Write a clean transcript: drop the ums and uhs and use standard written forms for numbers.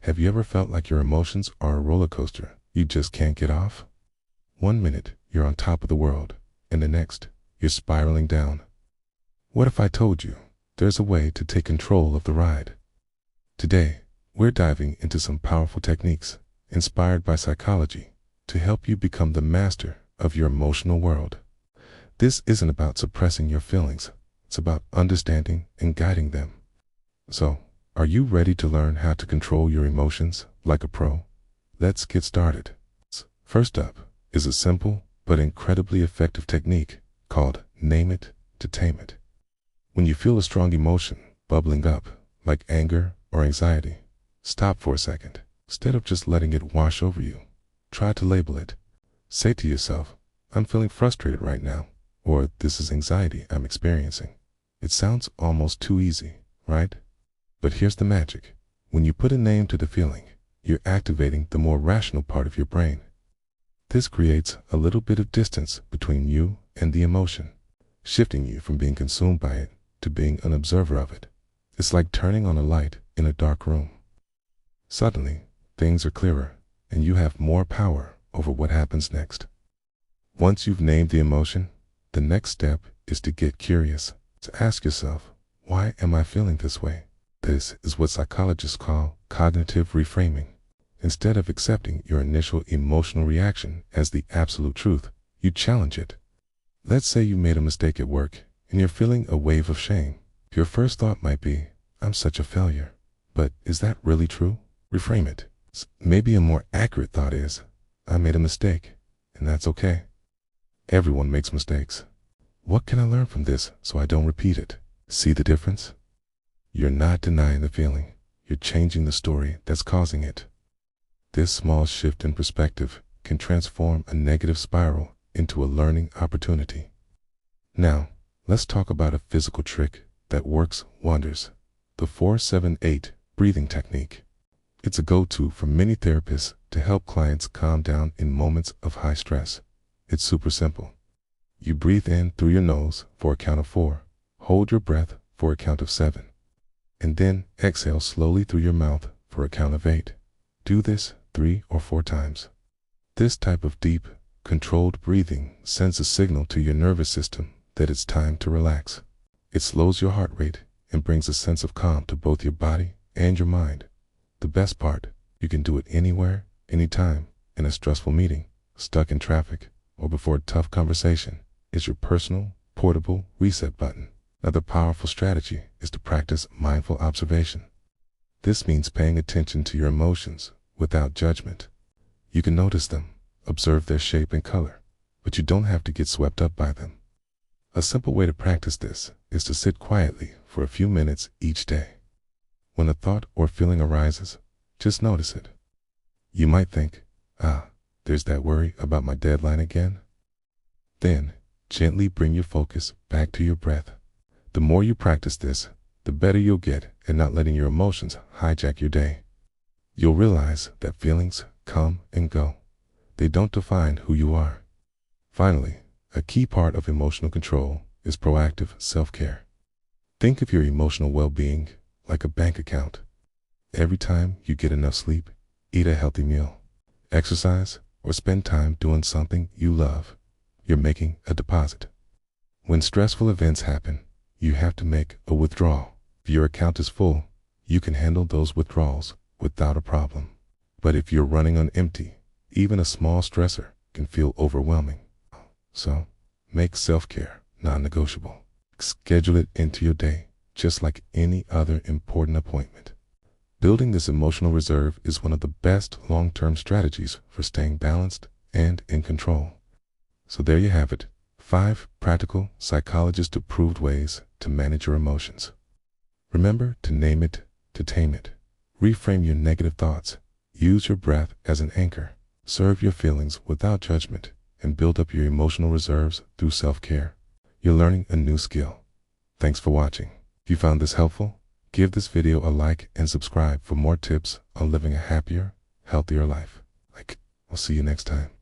Have you ever felt like your emotions are a roller coaster you just can't get off? One minute, you're on top of the world, and the next, you're spiraling down. What if I told you there's a way to take control of the ride? Today, we're diving into some powerful techniques inspired by psychology to help you become the master of your emotional world. This isn't about suppressing your feelings. It's about understanding and guiding them. So, are you ready to learn how to control your emotions like a pro? Let's get started. First up is a simple but incredibly effective technique called Name It to Tame It. When you feel a strong emotion bubbling up, like anger or anxiety, stop for a second. Instead of just letting it wash over you, try to label it. Say to yourself, I'm feeling frustrated right now, or this is anxiety I'm experiencing. It sounds almost too easy, right? But here's the magic. When you put a name to the feeling, you're activating the more rational part of your brain. This creates a little bit of distance between you and the emotion, shifting you from being consumed by it to being an observer of it. It's like turning on a light in a dark room. Suddenly, things are clearer, and you have more power over what happens next. Once you've named the emotion, the next step is to get curious. To ask yourself, why am I feeling this way? This is what psychologists call cognitive reframing. Instead of accepting your initial emotional reaction as the absolute truth, you challenge it. Let's say you made a mistake at work and you're feeling a wave of shame. Your first thought might be, I'm such a failure. But is that really true? Reframe it. Maybe a more accurate thought is, I made a mistake, and that's okay. Everyone makes mistakes. What can I learn from this so I don't repeat it? See the difference? You're not denying the feeling. You're changing the story that's causing it. This small shift in perspective can transform a negative spiral into a learning opportunity. Now, let's talk about a physical trick that works wonders. The 4-7-8 breathing technique. It's a go-to for many therapists to help clients calm down in moments of high stress. It's super simple. You breathe in through your nose for a count of 4, hold your breath for a count of 7, and then exhale slowly through your mouth for a count of 8. Do this 3 or 4 times. This type of deep, controlled breathing sends a signal to your nervous system that it's time to relax. It slows your heart rate and brings a sense of calm to both your body and your mind. The best part, you can do it anywhere, anytime, in a stressful meeting, stuck in traffic, or before a tough conversation. It's your personal, portable reset button. Another powerful strategy is to practice mindful observation. This means paying attention to your emotions without judgment. You can notice them, observe their shape and color, but you don't have to get swept up by them. A simple way to practice this is to sit quietly for a few minutes each day. When a thought or feeling arises, just notice it. You might think, there's that worry about my deadline again. Then, gently bring your focus back to your breath. The more you practice this, the better you'll get at not letting your emotions hijack your day. You'll realize that feelings come and go. They don't define who you are. Finally, a key part of emotional control is proactive self-care. Think of your emotional well-being like a bank account. Every time you get enough sleep, eat a healthy meal, exercise, or spend time doing something you love, you're making a deposit. When stressful events happen, you have to make a withdrawal. If your account is full, you can handle those withdrawals without a problem. But if you're running on empty, even a small stressor can feel overwhelming. So, make self-care non-negotiable. Schedule it into your day, just like any other important appointment. Building this emotional reserve is one of the best long-term strategies for staying balanced and in control. So there you have it, 5 practical, psychologist-approved ways to manage your emotions. Remember to name it to tame it. Reframe your negative thoughts. Use your breath as an anchor. Serve your feelings without judgment, and build up your emotional reserves through self-care. You're learning a new skill. Thanks for watching. If you found this helpful, give this video a like and subscribe for more tips on living a happier, healthier life. I'll see you next time.